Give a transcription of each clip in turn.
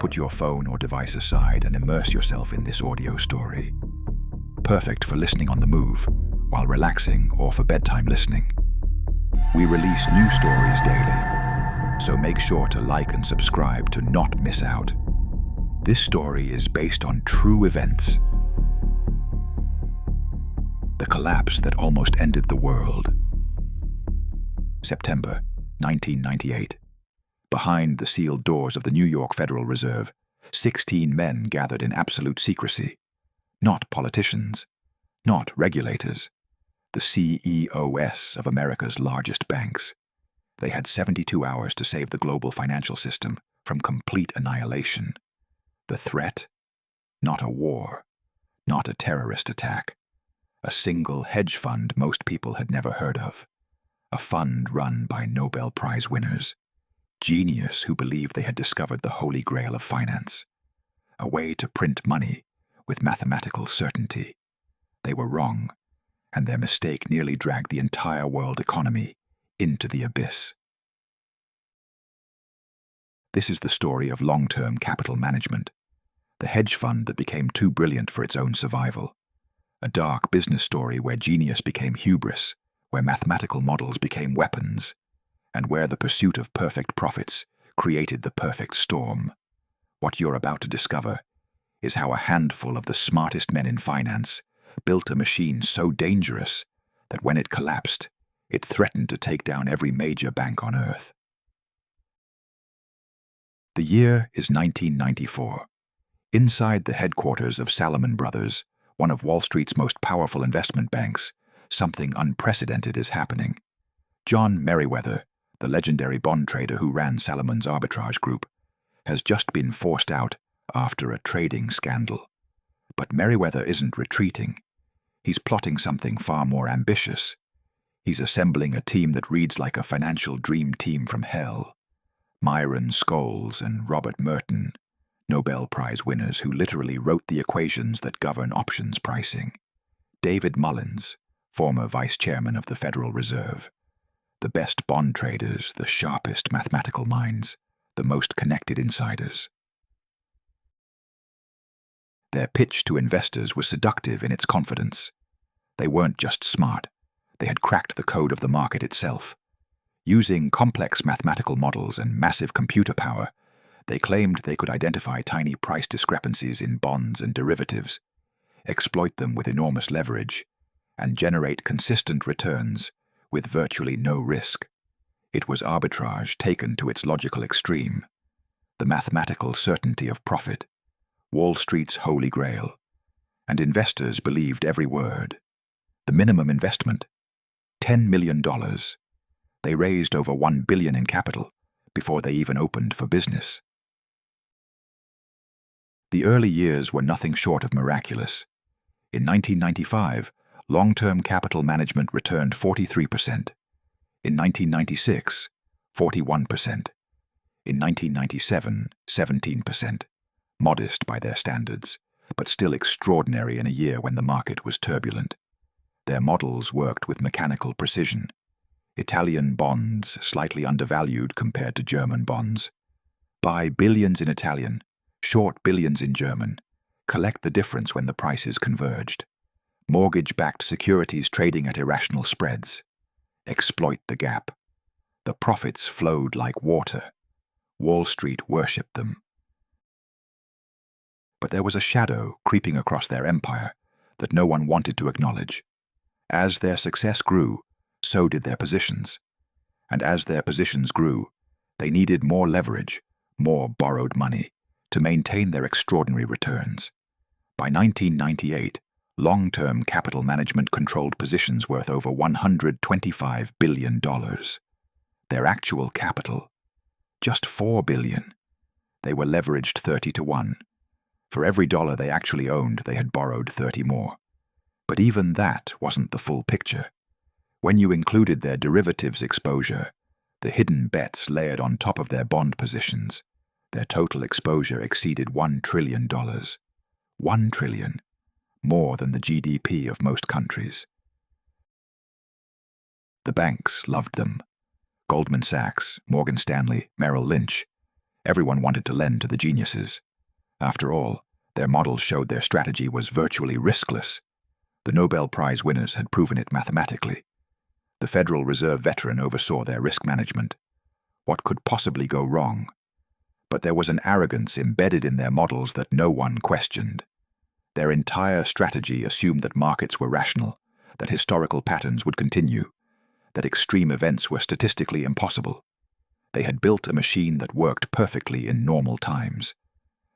put your phone or device aside and immerse yourself in this audio story. Perfect for listening on the move, while relaxing, or for bedtime listening. We release new stories daily, so make sure to like and subscribe to not miss out. This story is based on true events. The collapse that almost ended the world. September 1998. Behind the sealed doors of the New York Federal Reserve, 16 men gathered in absolute secrecy. Not politicians, not regulators. The CEOs of America's largest banks. They had 72 hours to save the global financial system from complete annihilation. The threat? Not a war, not a terrorist attack. A single hedge fund most people had never heard of. A fund run by Nobel Prize winners. Genius who believed they had discovered the holy grail of finance. A way to print money with mathematical certainty. They were wrong, and their mistake nearly dragged the entire world economy into the abyss. This is the story of long-term capital management, the hedge fund that became too brilliant for its own survival. A dark business story where genius became hubris, where mathematical models became weapons, and where the pursuit of perfect profits created the perfect storm. What you're about to discover is how a handful of the smartest men in finance built a machine so dangerous that when it collapsed, it threatened to take down every major bank on earth. The year is 1994. Inside the headquarters of Salomon Brothers, one of Wall Street's most powerful investment banks, something unprecedented is happening. John Meriwether, the legendary bond trader who ran Salomon's arbitrage group, has just been forced out after a trading scandal. But Meriwether isn't retreating. He's plotting something far more ambitious. He's assembling a team that reads like a financial dream team from hell. Myron Scholes and Robert Merton, Nobel Prize winners who literally wrote the equations that govern options pricing. David Mullins, former vice chairman of the Federal Reserve. The best bond traders, the sharpest mathematical minds, the most connected insiders. Their pitch to investors was seductive in its confidence. They weren't just smart, they had cracked the code of the market itself. Using complex mathematical models and massive computer power, they claimed they could identify tiny price discrepancies in bonds and derivatives, exploit them with enormous leverage, and generate consistent returns with virtually no risk. It was arbitrage taken to its logical extreme. The mathematical certainty of profit, Wall Street's holy grail, and investors believed every word. The minimum investment, $10 million. They raised over $1 billion in capital before they even opened for business. The early years were nothing short of miraculous. In 1995, long-term capital management returned 43%. In 1996, 41%. In 1997, 17%. Modest by their standards, but still extraordinary in a year when the market was turbulent. Their models worked with mechanical precision. Italian bonds slightly undervalued compared to German bonds. Buy billions in Italian, short billions in German. Collect the difference when the prices converged. Mortgage-backed securities trading at irrational spreads. Exploit the gap. The profits flowed like water. Wall Street worshipped them. But there was a shadow creeping across their empire that no one wanted to acknowledge. As their success grew, so did their positions. And as their positions grew, they needed more leverage, more borrowed money, to maintain their extraordinary returns. By 1998, long-term capital management controlled positions worth over $125 billion. Their actual capital, just $4 billion. They were leveraged 30 to 1. For every dollar they actually owned, they had borrowed 30 more. But even that wasn't the full picture. When you included their derivatives exposure, the hidden bets layered on top of their bond positions, their total exposure exceeded $1 trillion. $1 trillion, more than the GDP of most countries. The banks loved them. Goldman Sachs, Morgan Stanley, Merrill Lynch. Everyone wanted to lend to the geniuses. After all, their models showed their strategy was virtually riskless. The Nobel Prize winners had proven it mathematically. The Federal Reserve veteran oversaw their risk management. What could possibly go wrong? But there was an arrogance embedded in their models that no one questioned. Their entire strategy assumed that markets were rational, that historical patterns would continue, that extreme events were statistically impossible. They had built a machine that worked perfectly in normal times,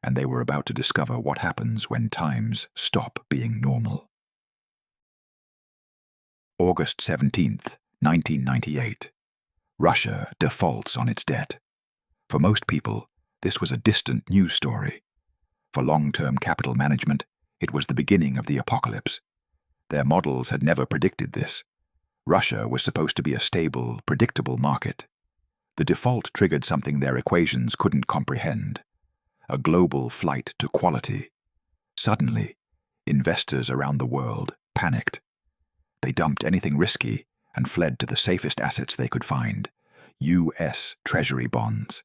and they were about to discover what happens when times stop being normal. August 17th, 1998. Russia defaults on its debt. For most people, this was a distant news story. For long-term capital management, it was the beginning of the apocalypse. Their models had never predicted this. Russia was supposed to be a stable, predictable market. The default triggered something their equations couldn't comprehend: a global flight to quality. Suddenly, investors around the world panicked. They dumped anything risky and fled to the safest assets they could find: U.S. Treasury bonds.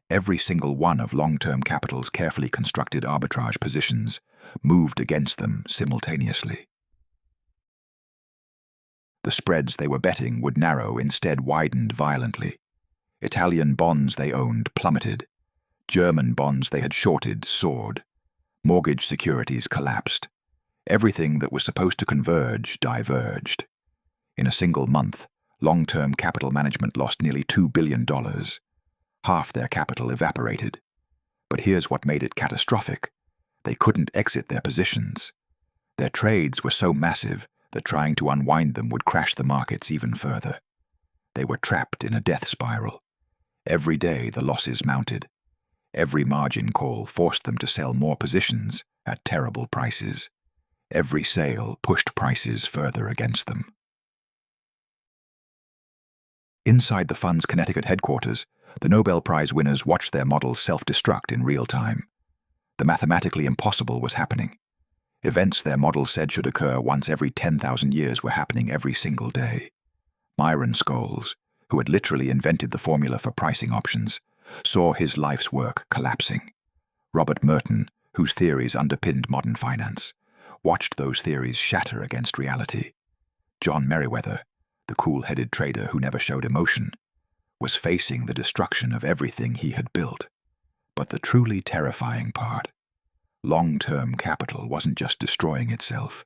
Every single one of long-term capital's carefully constructed arbitrage positions moved against them simultaneously. The spreads they were betting would narrow, instead widened violently. Italian bonds they owned plummeted. German bonds they had shorted soared. Mortgage securities collapsed. Everything that was supposed to converge diverged. In a single month, long-term capital management lost nearly $2 billion. Half their capital evaporated. But here's what made it catastrophic: they couldn't exit their positions. Their trades were so massive that trying to unwind them would crash the markets even further. They were trapped in a death spiral. Every day the losses mounted. Every margin call forced them to sell more positions at terrible prices. Every sale pushed prices further against them. Inside the fund's Connecticut headquarters, the Nobel Prize winners watched their models self-destruct in real time. The mathematically impossible was happening. Events their models said should occur once every 10,000 years were happening every single day. Myron Scholes, who had literally invented the formula for pricing options, saw his life's work collapsing. Robert Merton, whose theories underpinned modern finance, watched those theories shatter against reality. John Merriweather, the cool-headed trader who never showed emotion, was facing the destruction of everything he had built. But the truly terrifying part: long-term capital wasn't just destroying itself.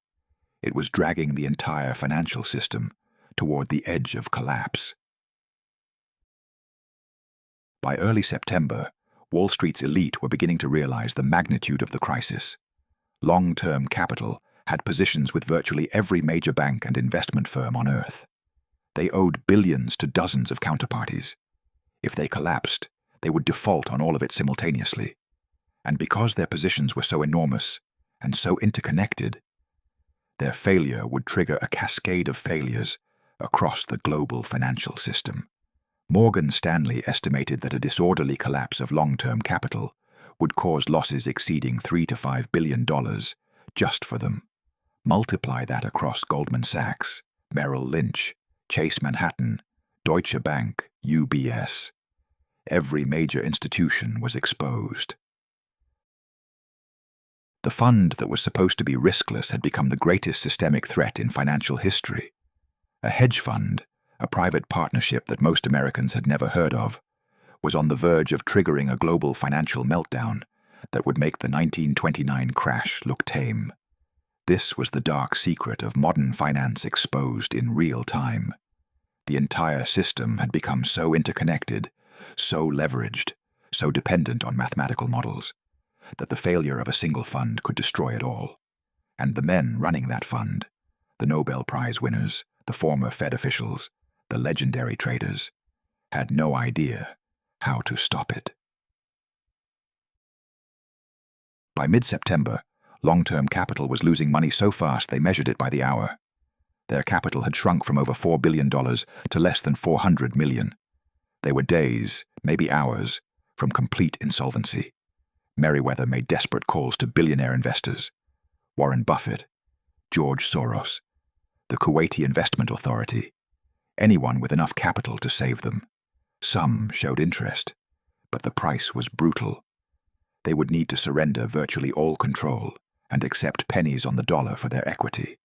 It was dragging the entire financial system toward the edge of collapse. By early September, Wall Street's elite were beginning to realize the magnitude of the crisis. Long-term capital had positions with virtually every major bank and investment firm on Earth. They owed billions to dozens of counterparties. If they collapsed, they would default on all of it simultaneously. And because their positions were so enormous and so interconnected, their failure would trigger a cascade of failures across the global financial system. Morgan Stanley estimated that a disorderly collapse of long-term capital would cause losses exceeding $3 to $5 billion just for them. Multiply that across Goldman Sachs, Merrill Lynch, Chase Manhattan, Deutsche Bank, UBS. Every major institution was exposed. The fund that was supposed to be riskless had become the greatest systemic threat in financial history. A hedge fund, a private partnership that most Americans had never heard of, was on the verge of triggering a global financial meltdown that would make the 1929 crash look tame. This was the dark secret of modern finance exposed in real time. The entire system had become so interconnected, so leveraged, so dependent on mathematical models, that the failure of a single fund could destroy it all. And the men running that fund, the Nobel Prize winners, the former Fed officials, the legendary traders, had no idea how to stop it. By mid-September, long-term capital was losing money so fast they measured it by the hour. Their capital had shrunk from over $4 billion to less than $400 million. They were days, maybe hours, from complete insolvency. Merriweather made desperate calls to billionaire investors: Warren Buffett, George Soros, the Kuwaiti Investment Authority, anyone with enough capital to save them. Some showed interest, But the price was brutal. They would need to surrender virtually all control and accept pennies on the dollar for their equity.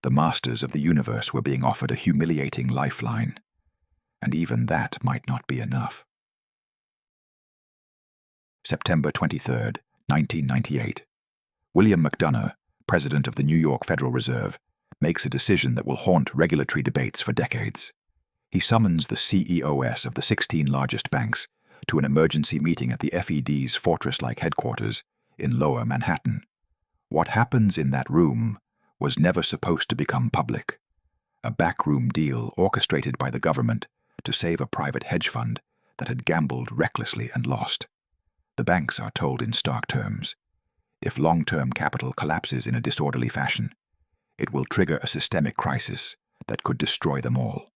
The masters of the universe were being offered a humiliating lifeline, and even that might not be enough. September 23, 1998. William McDonough, president of the New York Federal Reserve, makes a decision that will haunt regulatory debates for decades. He summons the CEOs of the 16 largest banks to an emergency meeting at the Fed's fortress-like headquarters in Lower Manhattan. What happens in that room was never supposed to become public. A backroom deal orchestrated by the government to save a private hedge fund that had gambled recklessly and lost. The banks are told in stark terms, if long-term capital collapses in a disorderly fashion, it will trigger a systemic crisis that could destroy them all.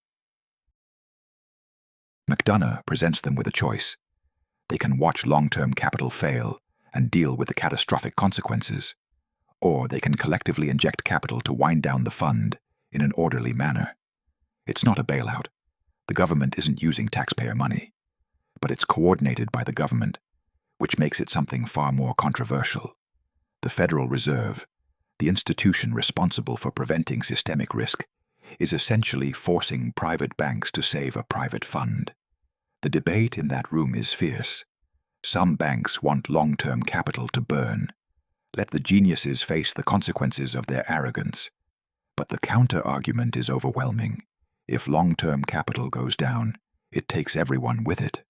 McDonough presents them with a choice. They can watch long-term capital fail and deal with the catastrophic consequences, or they can collectively inject capital to wind down the fund in an orderly manner. It's not a bailout. The government isn't using taxpayer money, but it's coordinated by the government, which makes it something far more controversial. The Federal Reserve, the institution responsible for preventing systemic risk, is essentially forcing private banks to save a private fund. The debate in that room is fierce. Some banks want long-term capital to burn. Let the geniuses face the consequences of their arrogance. But the counter-argument is overwhelming. If long-term capital goes down, it takes everyone with it.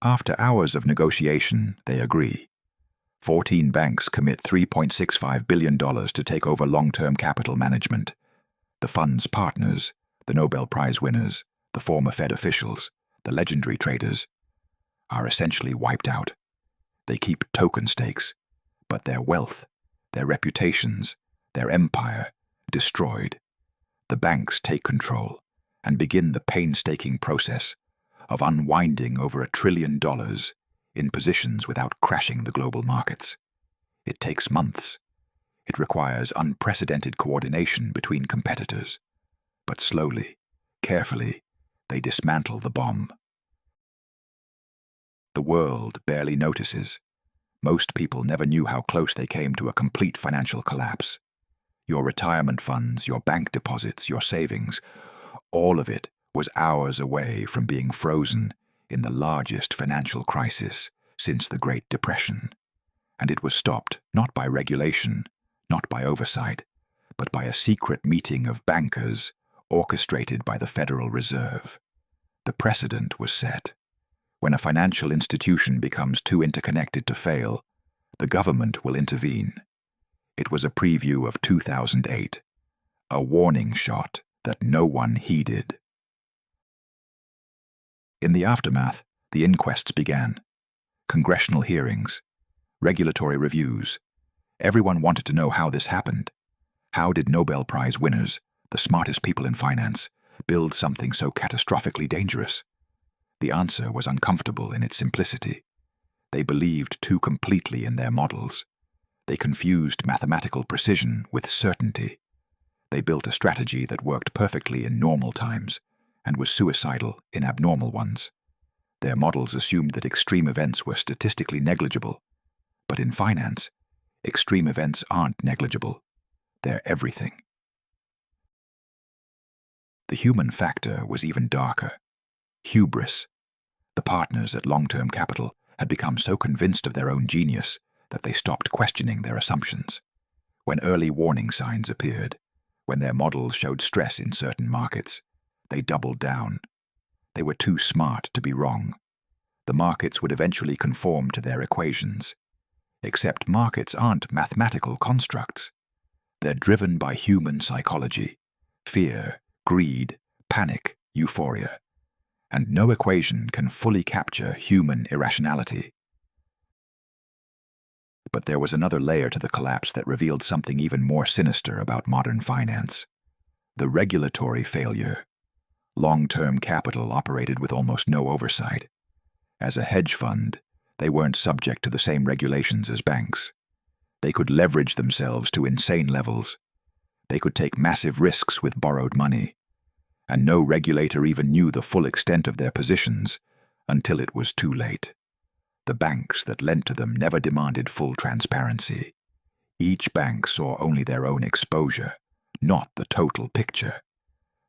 After hours of negotiation, they agree. 14 banks commit $3.65 billion to take over long-term capital management. The fund's partners, the Nobel Prize winners, the former Fed officials, the legendary traders, are essentially wiped out. They keep token stakes, but their wealth, their reputations, their empire, destroyed. The banks take control and begin the painstaking process of unwinding over $1 trillion in positions without crashing the global markets. It takes months. It requires unprecedented coordination between competitors. But slowly, carefully, they dismantle the bomb. The world barely notices. Most people never knew how close they came to a complete financial collapse. Your retirement funds, your bank deposits, your savings, all of it was hours away from being frozen in the largest financial crisis since the Great Depression. And it was stopped not by regulation, not by oversight, but by a secret meeting of bankers orchestrated by the Federal Reserve. The precedent was set. When a financial institution becomes too interconnected to fail, the government will intervene. It was a preview of 2008, a warning shot that no one heeded. In the aftermath, the inquests began. Congressional hearings, regulatory reviews. Everyone wanted to know how this happened. How did Nobel Prize winners, the smartest people in finance, build something so catastrophically dangerous? The answer was uncomfortable in its simplicity. They believed too completely in their models. They confused mathematical precision with certainty. They built a strategy that worked perfectly in normal times and was suicidal in abnormal ones. Their models assumed that extreme events were statistically negligible. But in finance, extreme events aren't negligible. They're everything. The human factor was even darker. Hubris. The partners at long-term capital had become so convinced of their own genius that they stopped questioning their assumptions. When early warning signs appeared, when their models showed stress in certain markets, they doubled down. They were too smart to be wrong. The markets would eventually conform to their equations. Except markets aren't mathematical constructs. They're driven by human psychology, fear, greed, panic, euphoria. And no equation can fully capture human irrationality. But there was another layer to the collapse that revealed something even more sinister about modern finance. The regulatory failure. Long-term capital operated with almost no oversight. As a hedge fund, they weren't subject to the same regulations as banks. They could leverage themselves to insane levels. They could take massive risks with borrowed money. and no regulator even knew the full extent of their positions until it was too late. The banks that lent to them never demanded full transparency. Each bank saw only their own exposure, not the total picture.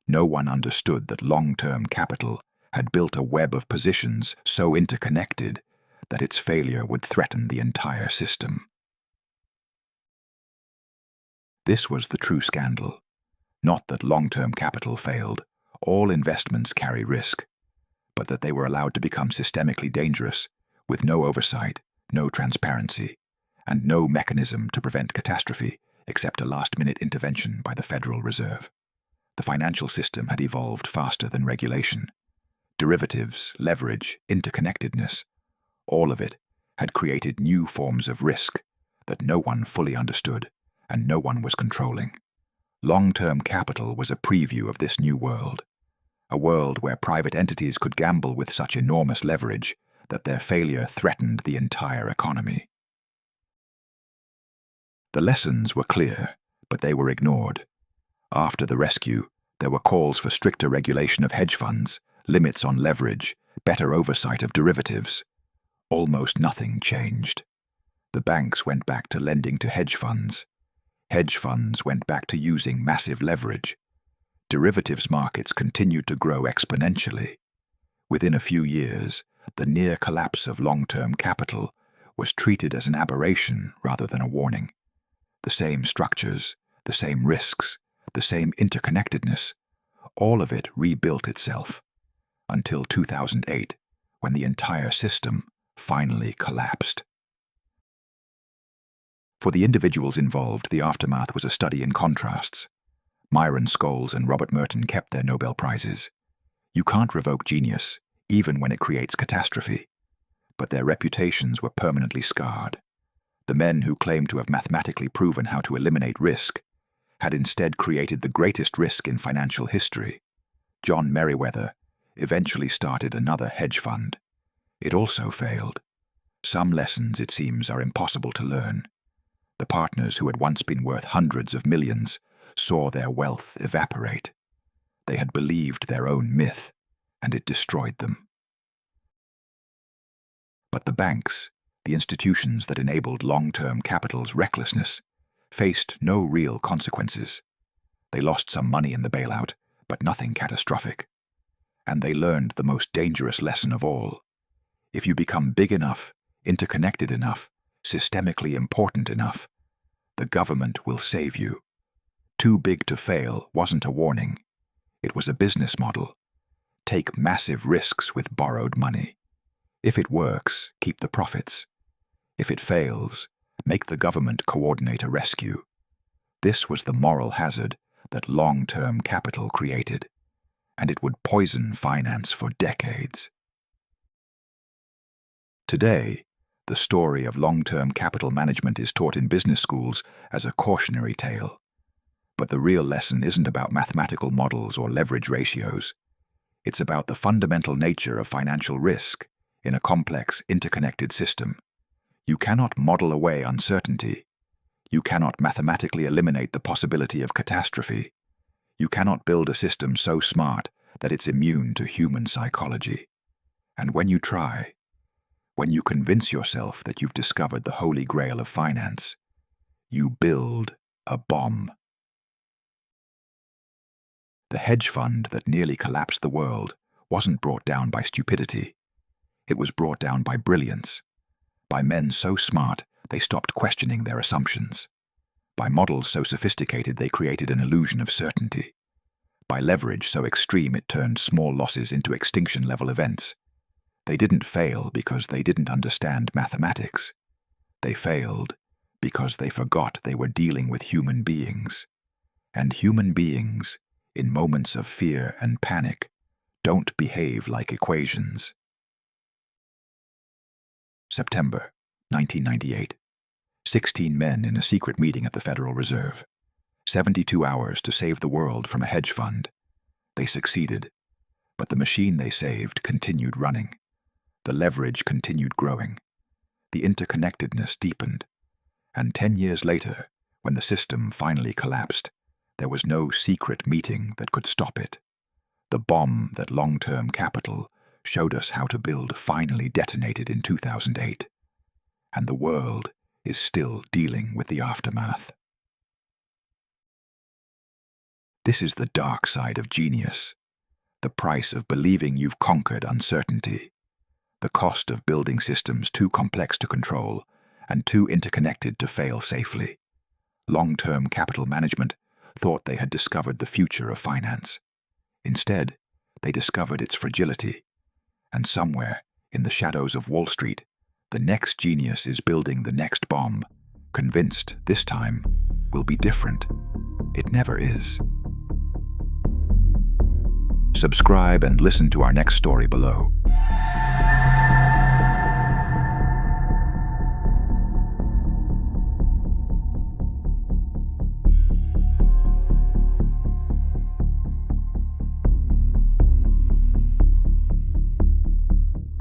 No one understood that long-term capital had built a web of positions so interconnected that its failure would threaten the entire system. This was the true scandal. Not that long-term capital failed, all investments carry risk, but that they were allowed to become systemically dangerous with no oversight, no transparency, and no mechanism to prevent catastrophe except a last-minute intervention by the Federal Reserve. The financial system had evolved faster than regulation. Derivatives, leverage, interconnectedness, all of it had created new forms of risk that no one fully understood and no one was controlling. Long-term capital was a preview of this new world, a world where private entities could gamble with such enormous leverage that their failure threatened the entire economy. The lessons were clear, but they were ignored. After the rescue, there were calls for stricter regulation of hedge funds, limits on leverage, better oversight of derivatives. Almost nothing changed. The banks went back to lending to hedge funds. Hedge funds went back to using massive leverage. Derivatives markets continued to grow exponentially. Within a few years, the near collapse of long-term capital was treated as an aberration rather than a warning. The same structures, the same risks, the same interconnectedness, all of it rebuilt itself, until 2008, when the entire system finally collapsed. For the individuals involved, the aftermath was a study in contrasts. Myron Scholes and Robert Merton kept their Nobel Prizes. You can't revoke genius, even when it creates catastrophe. But their reputations were permanently scarred. The men who claimed to have mathematically proven how to eliminate risk had instead created the greatest risk in financial history. John Merriweather eventually started another hedge fund. It also failed. Some lessons, it seems, are impossible to learn. The partners who had once been worth hundreds of millions saw their wealth evaporate. They had believed their own myth, and it destroyed them. But the banks, the institutions that enabled long-term capital's recklessness, faced no real consequences. They lost some money in the bailout, but nothing catastrophic. And they learned the most dangerous lesson of all. If you become big enough, interconnected enough, systemically important enough, the government will save you. Too big to fail wasn't a warning. It was a business model. Take massive risks with borrowed money. If it works, keep the profits. If it fails, make the government coordinate a rescue. This was the moral hazard that long-term capital created, and it would poison finance for decades. Today, the story of long-term capital management is taught in business schools as a cautionary tale. But the real lesson isn't about mathematical models or leverage ratios. It's about the fundamental nature of financial risk in a complex, interconnected system. You cannot model away uncertainty. You cannot mathematically eliminate the possibility of catastrophe. You cannot build a system so smart that it's immune to human psychology. And when you try, when you convince yourself that you've discovered the holy grail of finance, you build a bomb. The hedge fund that nearly collapsed the world wasn't brought down by stupidity. It was brought down by brilliance, by men so smart they stopped questioning their assumptions, by models so sophisticated they created an illusion of certainty, by leverage so extreme it turned small losses into extinction-level events. They didn't fail because they didn't understand mathematics. They failed because they forgot they were dealing with human beings. And human beings, in moments of fear and panic, don't behave like equations. September 1998. 16 men in a secret meeting at the Federal Reserve. 72 hours to save the world from a hedge fund. They succeeded, but the machine they saved continued running. The leverage continued growing. The interconnectedness deepened. And 10 years later, when the system finally collapsed, there was no secret meeting that could stop it. The bomb that long-term capital showed us how to build finally detonated in 2008, and the world is still dealing with the aftermath. This is the dark side of genius, the price of believing you've conquered uncertainty, the cost of building systems too complex to control and too interconnected to fail safely. Long-term capital management thought they had discovered the future of finance. Instead, they discovered its fragility, and somewhere in the shadows of Wall Street, the next genius is building the next bomb, convinced this time will be different. It never is. Subscribe and listen to our next story below.